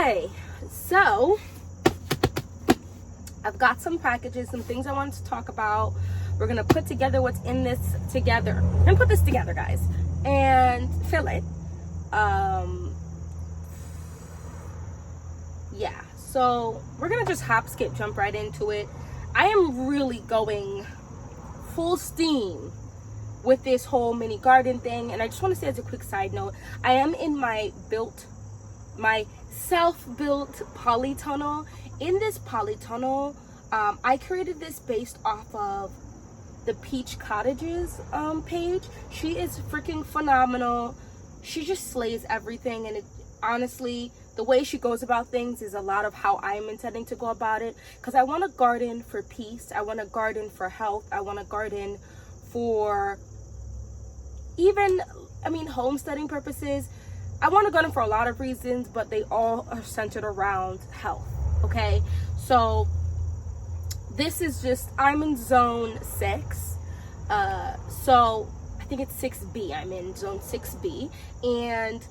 Okay, so I've got some packages, some things I wanted to talk about. We're gonna put together what's in this together. We're gonna put this together, guys, and fill it. Yeah, so we're gonna just hop, skip, jump right into it. I am really going full steam with this whole mini garden thing, and I just want to say as a quick side note, I am in my self-built polytunnel. In this polytunnel, I created this based off of the Peach Cottages page. She is freaking phenomenal. She just slays everything, and it honestly, the way she goes about things is a lot of how I'm intending to go about it, because I want to garden for peace, I want to garden for health, I want to garden for homesteading purposes. I want to garden for a lot of reasons, but they all are centered around health. Okay, so this is just, I'm in zone 6, so I think it's 6B. I'm in zone 6B, and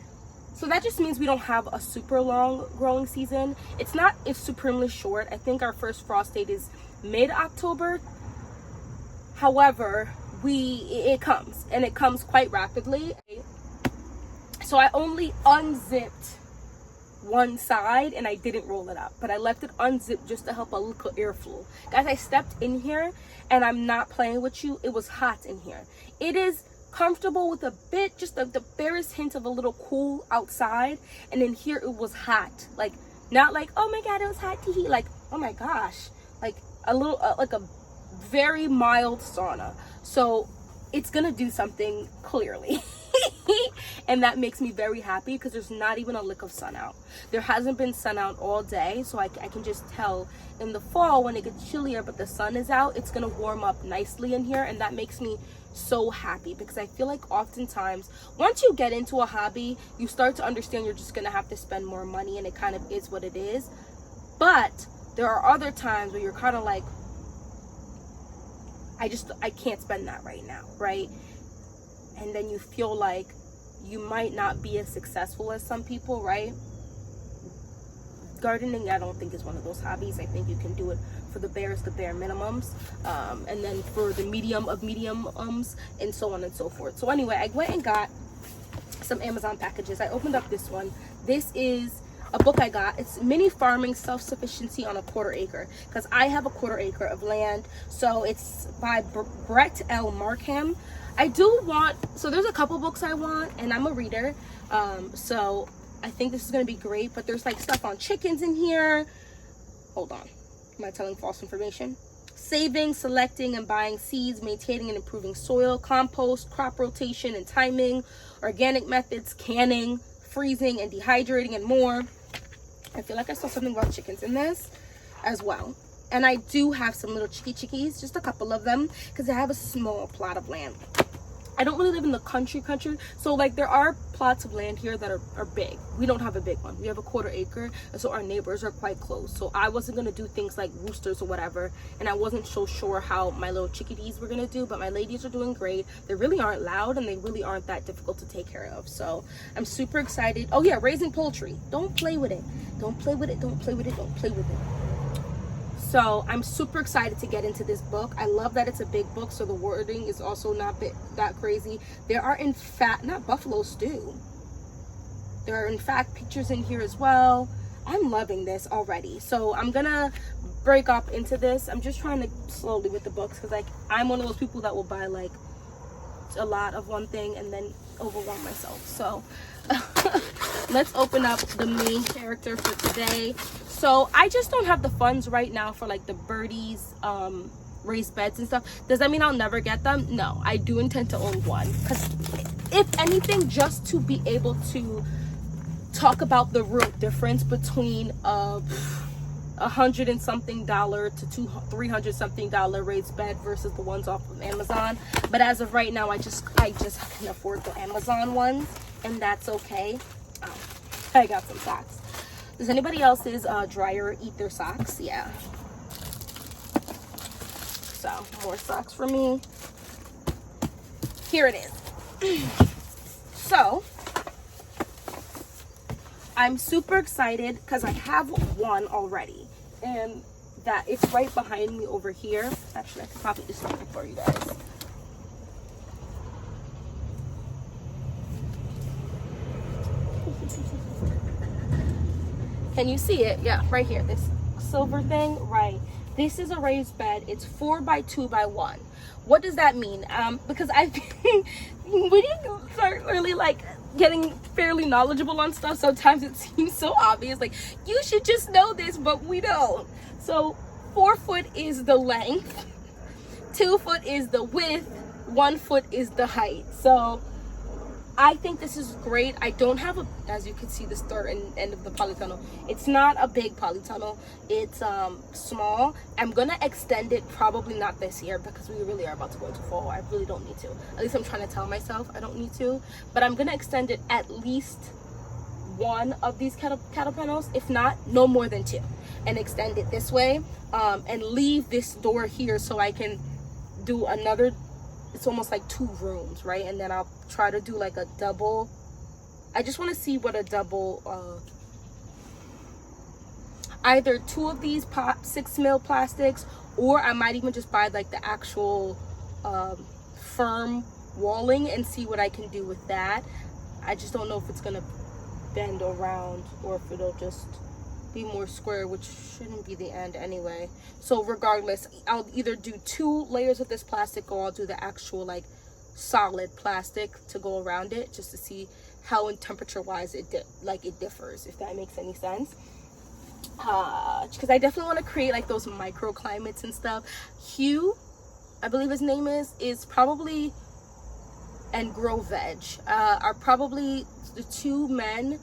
so that just means we don't have a super long growing season. It's supremely short. I think our first frost date is mid-October. However, it comes quite rapidly. So I only unzipped one side and I didn't roll it up, but I left it unzipped just to help a little airflow. Guys, I stepped in here and I'm not playing with you. It was hot in here. It is comfortable with a bit, just the barest hint of a little cool outside, and in here it was hot. Like, not like, oh my god, it was hot to heat, like, oh my gosh, like a little like a very mild sauna. So it's gonna do something clearly. And that makes me very happy, because there's not even a lick of sun out. There hasn't been sun out all day, so I can just tell in the fall when it gets chillier but the sun is out, it's gonna warm up nicely in here, and that makes me so happy, because I feel like oftentimes once you get into a hobby, you start to understand you're just gonna have to spend more money, and it kind of is what it is. But there are other times where you're kind of like, I can't spend that right now, right? And then you feel like you might not be as successful as some people, right? Gardening, I don't think, is one of those hobbies. I think you can do it for the bare minimums, and then for the medium of mediums, and so on and so forth. So anyway, I went and got some Amazon packages. I opened up this one. This is a book I got. It's Mini Farming Self-Sufficiency on a Quarter Acre, because I have a quarter acre of land. So it's by Brett L. Markham. So there's a couple books I want, and I'm a reader, so I think this is going to be great. But there's like stuff on chickens in here. Hold on, am I telling false information? Saving, selecting, and buying seeds, maintaining and improving soil, compost, crop rotation and timing, organic methods, canning, freezing and dehydrating, and more. I feel like I saw something about chickens in this as well. And I do have some little chickies, just a couple of them, because I have a small plot of land. I don't really live in the country, so like there are plots of land here that are big. We don't have a big one. We have a quarter acre, and so our neighbors are quite close. So I wasn't gonna do things like roosters or whatever, and I wasn't so sure how my little chickadees were gonna do, but my ladies are doing great. They really aren't loud, and they really aren't that difficult to take care of. So I'm super excited. Oh yeah, raising poultry. Don't play with it. Don't play with it. Don't play with it. Don't play with it. So I'm super excited to get into this book. I love that it's a big book, so the wording is also not that crazy. There are in fact, not buffalo stew. There are in fact pictures in here as well. I'm loving this already. So I'm gonna break up into this. I'm just trying to slowly with the books, because like I'm one of those people that will buy like a lot of one thing and then overwhelm myself. So let's open up the main character for today. So I just don't have the funds right now for like the birdies raised beds and stuff. Does that mean I'll never get them? No, I do intend to own one, because if anything, just to be able to talk about the real difference between $100 and something to $300 something raised bed versus the ones off of Amazon. But as of right now, I just can afford the Amazon ones, and that's okay. I got some socks. Does anybody else's dryer eat their socks? Yeah. So more socks for me. Here it is. So I'm super excited because I have one already, and that it's right behind me over here. Actually, I could probably just look it for you guys. Can you see it? Yeah, right here, this silver thing, right? This is a raised bed. It's 4 by 2 by 1. What does that mean? Because when you start really like getting fairly knowledgeable on stuff, sometimes it seems so obvious, like you should just know this, but we don't. So 4 foot is the length, 2 foot is the width, 1 foot is the height. So I think this is great. I don't have a, as you can see, the start and end of the polytunnel. It's not a big polytunnel. It's small. I'm gonna extend it, probably not this year because we really are about to go into fall. I really don't need to. At least I'm trying to tell myself I don't need to. But I'm gonna extend it at least one of these cattle panels, if not, no more than 2, and extend it this way, and leave this door here so I can do another. It's almost like 2 rooms, right? And then I'll try to do like a double. I just want to see what a double, either 2 of these 6 mil plastics, or I might even just buy like the actual firm walling and see what I can do with that. I just don't know if it's gonna bend around or if it'll just be more square, which shouldn't be the end anyway. So regardless, I'll either do 2 layers of this plastic, or I'll do the actual like solid plastic to go around it, just to see how in temperature wise it differs, if that makes any sense. Because I definitely want to create like those microclimates and stuff. Hugh, I believe his name is probably, and Grow Veg are probably the 2 men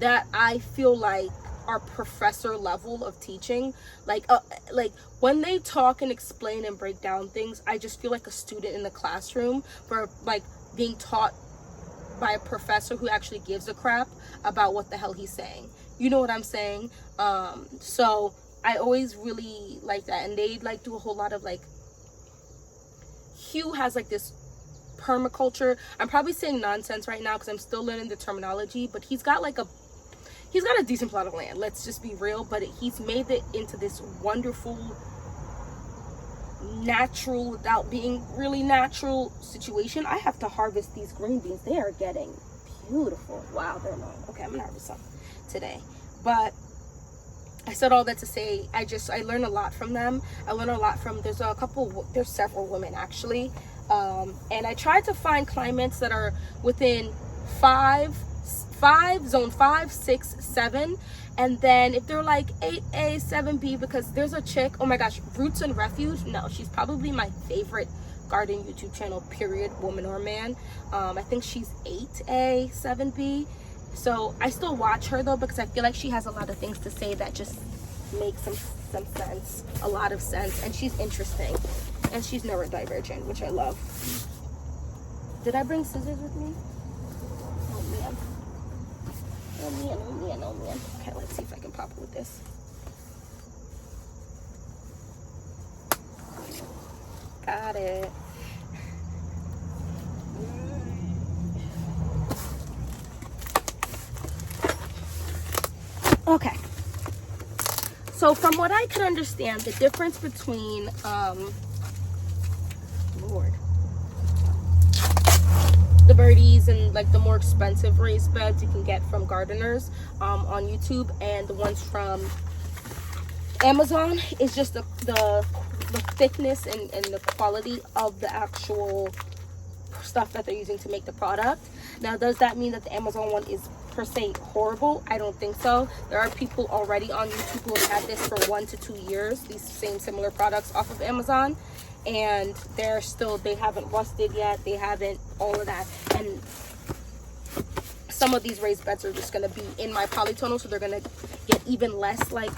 that I feel like are professor level of teaching. Like when they talk and explain and break down things, I just feel like a student in the classroom, for like being taught by a professor who actually gives a crap about what the hell he's saying. You know what I'm saying? So I always really like that. And they like do a whole lot of like, Hugh has like this permaculture. I'm probably saying nonsense right now because I'm still learning the terminology, but he's got a decent plot of land, let's just be real, but he's made it into this wonderful, natural, without being really natural situation. I have to harvest these green beans. They are getting beautiful. Wow, they're long. Okay, I'm gonna harvest some today. But I said all that to say, I learn a lot from them. I learn a lot from, there's several women actually. And I tried to find climates that are within 5, zone 5, 6, 7, and then if they're like 8A, 7B, because there's a chick, oh my gosh, Roots and Refuge. No, she's probably my favorite garden YouTube channel, period, woman or man. I think she's 8A, 7B. So I still watch her though, because I feel like she has a lot of things to say that just make some sense, a lot of sense, and she's interesting, and she's neurodivergent, which I love. Did I bring scissors with me? Oh man. Oh man, oh man, oh man. Okay, let's see if I can pop it with this. Got it. Okay. So from what I can understand, the difference between, the birdies and like the more expensive raised beds you can get from gardeners on YouTube, and the ones from Amazon is just the thickness and the quality of the actual stuff that they're using to make the product. Now, does that mean that the Amazon one is per se horrible? I don't think so. There are people already on YouTube who have had this for 1 to 2 years, these same similar products off of Amazon, and they haven't rusted yet, they haven't all of that. And some of these raised beds are just going to be in my polytunnel, so they're going to get even less like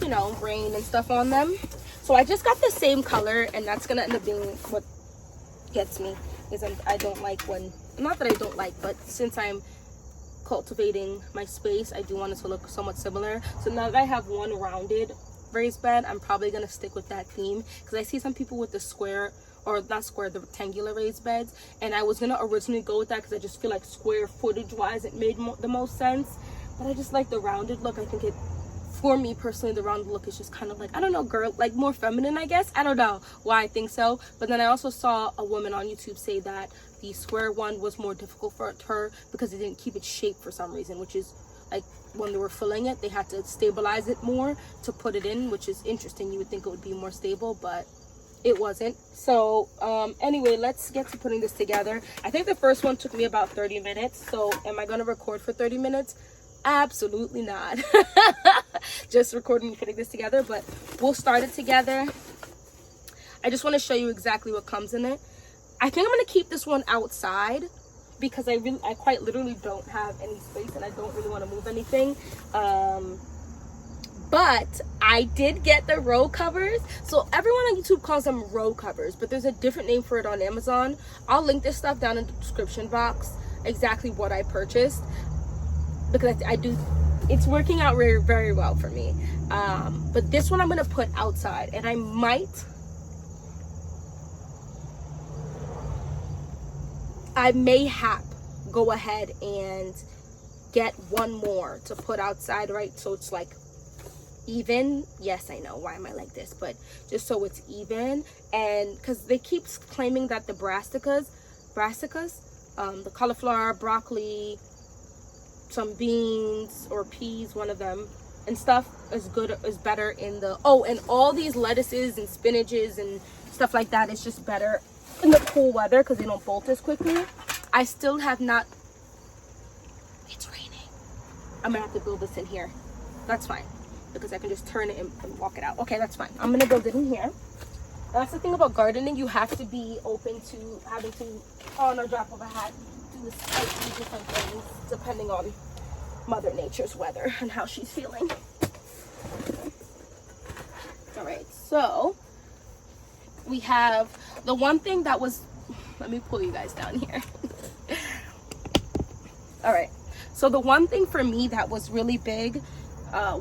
you know, rain and stuff on them. So I just got the same color, and that's going to end up being what gets me, is I don't like when, not that I don't like, but since I'm cultivating my space, I do want it to look somewhat similar. So now that I have one rounded raised bed, I'm probably gonna stick with that theme, because I see some people with the square, or not square, the rectangular raised beds, and I was gonna originally go with that because I just feel like square footage wise it made the most sense, but I just like the rounded look. I think it, for me personally, the rounded look is just kind of like, I don't know, girl, like more feminine, I guess. I don't know why I think so. But then I also saw a woman on YouTube say that the square one was more difficult for her because it didn't keep its shape for some reason, which is like when they were filling it, they had to stabilize it more to put it in, which is interesting. You would think it would be more stable, but it wasn't. So anyway, let's get to putting this together. I think the first one took me about 30 minutes. So am I going to record for 30 minutes? Absolutely not. Just recording and putting this together, but we'll start it together. I just want to show you exactly what comes in it. I think I'm going to keep this one outside because I quite literally don't have any space and I don't really want to move anything. But I did get the row covers. So everyone on YouTube calls them row covers, but there's a different name for it on Amazon. I'll link this stuff down in the description box, exactly what I purchased, because I do, it's working out very, very well for me. But this one I'm going to put outside, and I may go ahead and get one more to put outside, right? So it's like even. Yes, I know, why am I like this? But just so it's even. And because they keep claiming that the brassicas, the cauliflower, broccoli, some beans or peas, one of them, and stuff is better in the, and all these lettuces and spinaches and stuff like that is just better in the cool weather because they don't bolt as quickly. I still have not, it's raining. I'm gonna have to build this in here. That's fine, because I can just turn it and walk it out. Okay, that's fine. I'm gonna build it in here. That's the thing about gardening. You have to be open to having to, on a drop of a hat, do slightly different things depending on Mother Nature's weather and how she's feeling. All right, so we have the one thing that was, let me pull you guys down here. All right, so the one thing for me that was really big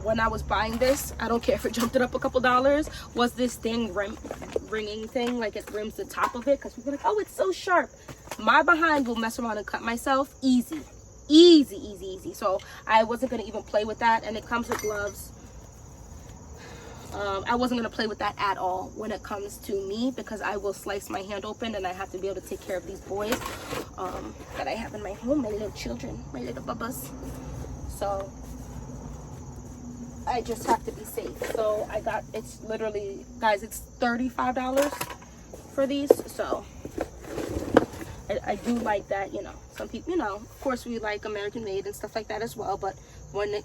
when I was buying this, I don't care if it jumped it up a couple dollars, was this dang ringing thing, like it rims the top of it, because people are like, oh, it's so sharp. My behind will mess around and cut myself easy. So I wasn't gonna even play with that, and it comes with gloves. I wasn't gonna play with that at all when it comes to me, because I will slice my hand open and I have to be able to take care of these boys that I have in my home, my little children, my little bubbas. So I just have to be safe. So I got, it's literally, guys, it's $35 for these. So I do like that, you know. Some people, you know, of course we like American made and stuff like that as well, but when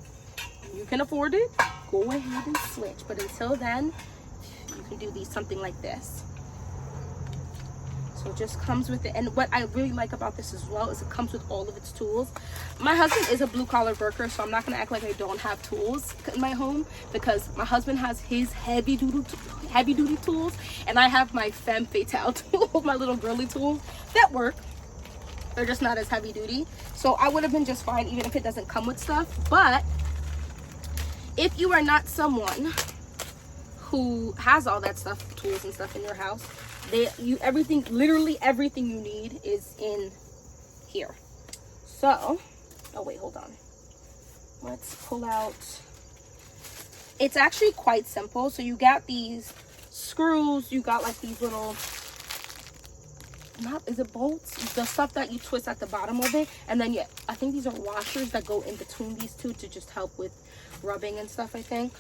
you can afford it, go ahead and switch. But until then, you can do something like this. So it just comes with it. And what I really like about this as well is it comes with all of its tools. My husband is a blue collar worker, so I'm not gonna act like I don't have tools in my home, because my husband has his heavy duty tools, and I have my femme fatale tools, my little girly tools that work. They're just not as heavy duty. So I would have been just fine even if it doesn't come with stuff. But if you are not someone who has all that stuff, tools and stuff in your house, everything, literally everything you need is in here. So, oh wait, hold on. Let's pull out. It's actually quite simple. So you got these screws, you got like these little, is it bolts? The stuff that you twist at the bottom of it. And then I think these are washers that go in between these two to just help with rubbing and stuff, I think.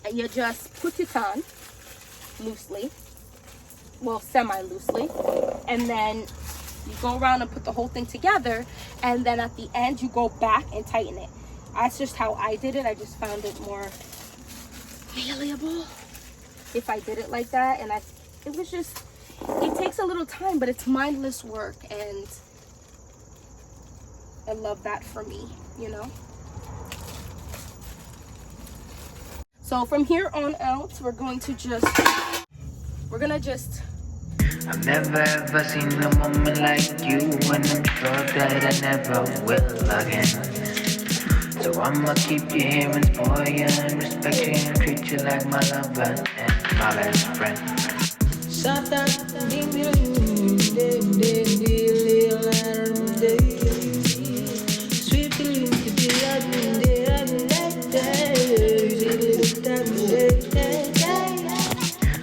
And you just put it on loosely, well, semi-loosely, and then you go around and put the whole thing together, and then at the end you go back and tighten it. That's just how I did it. I just found it more malleable if I did it like that. And it was just, it takes a little time, but it's mindless work, and I love that for me, you know. So from here on out, we're gonna just I've never ever seen a moment like you, and I'm sure that I never will again. So I'ma keep you here and spoil you and respect you and treat you like my lover and my best friend.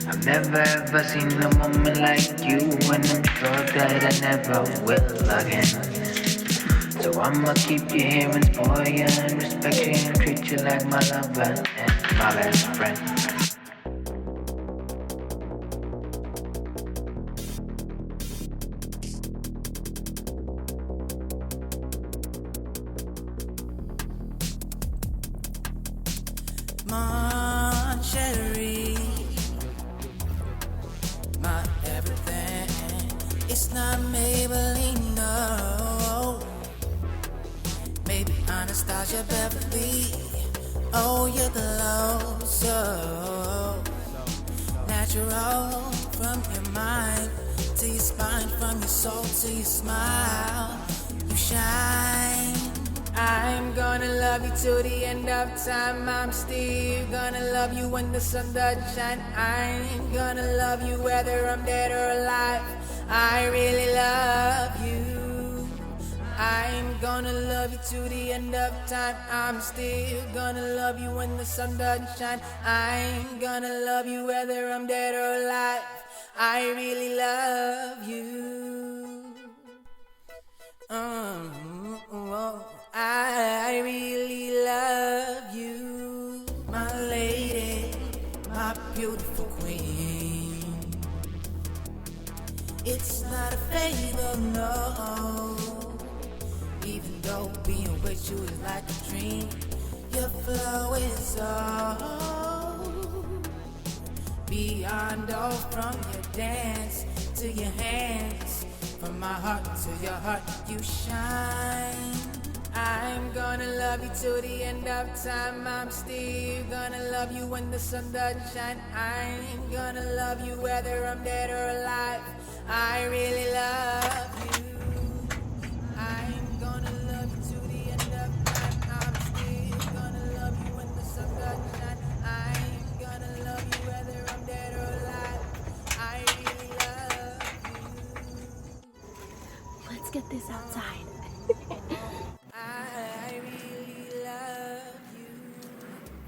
I've never ever seen a moment like you, and I'm sure that I never will again. So I'ma keep you here and spoil you and respect you and treat you like my lover and my best friend. My cherry, my everything. It's not Maybelline, no. Maybe Anastasia Beverly. Oh, you glow so natural from your mind to your spine, from your soul to your smile. You shine. I'm gonna love you till the end of time. I'm still gonna love you when the sun doesn't shine. I'm gonna love you whether I'm dead or alive. I really love you. I'm gonna love you till the end of time. I'm still gonna love you when the sun doesn't shine. I'm gonna love you whether I'm dead or alive. I really love you. I really love you, my lady, my beautiful queen. It's not a favor, no. Even though being with you is like a dream, your flow is so beyond all. From your dance to your hands, from my heart to your heart, you shine. I'm gonna love you till the end of time. I'm still gonna love you when the sun doesn't shine. I'm gonna love you whether I'm dead or alive. I really love you. I'm gonna love you till the end of time. I'm still gonna love you when the sun doesn't shine. I'm gonna love you whether I'm dead or alive. I really love you. Let's get this outside. I really love you,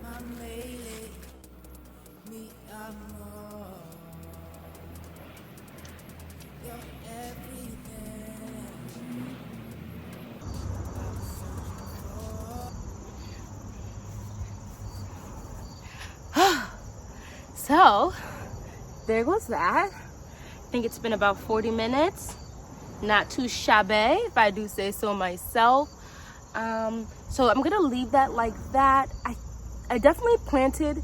my lady, mi amor. You're everything. So, there goes that. I think it's been about 40 minutes. Not too shabby, if I do say so myself. So I'm gonna leave that like that. I definitely planted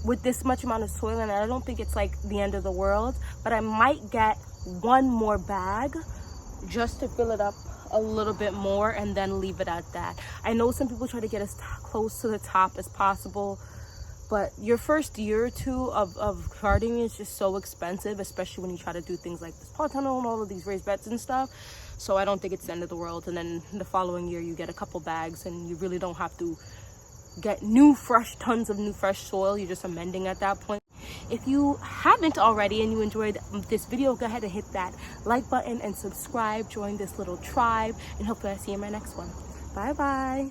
with this much amount of soil, and I don't think it's like the end of the world, but I might get one more bag just to fill it up a little bit more and then leave it at that. I know some people try to get as close to the top as possible, but your first year or two of gardening is just so expensive, especially when you try to do things like this pot tunnel and all of these raised beds and stuff. So I don't think it's the end of the world. And then the following year you get a couple bags and you really don't have to get tons of new fresh soil. You're just amending at that point. If you haven't already and you enjoyed this video, go ahead and hit that like button and subscribe. Join this little tribe, and hopefully I see you in my next one. Bye bye.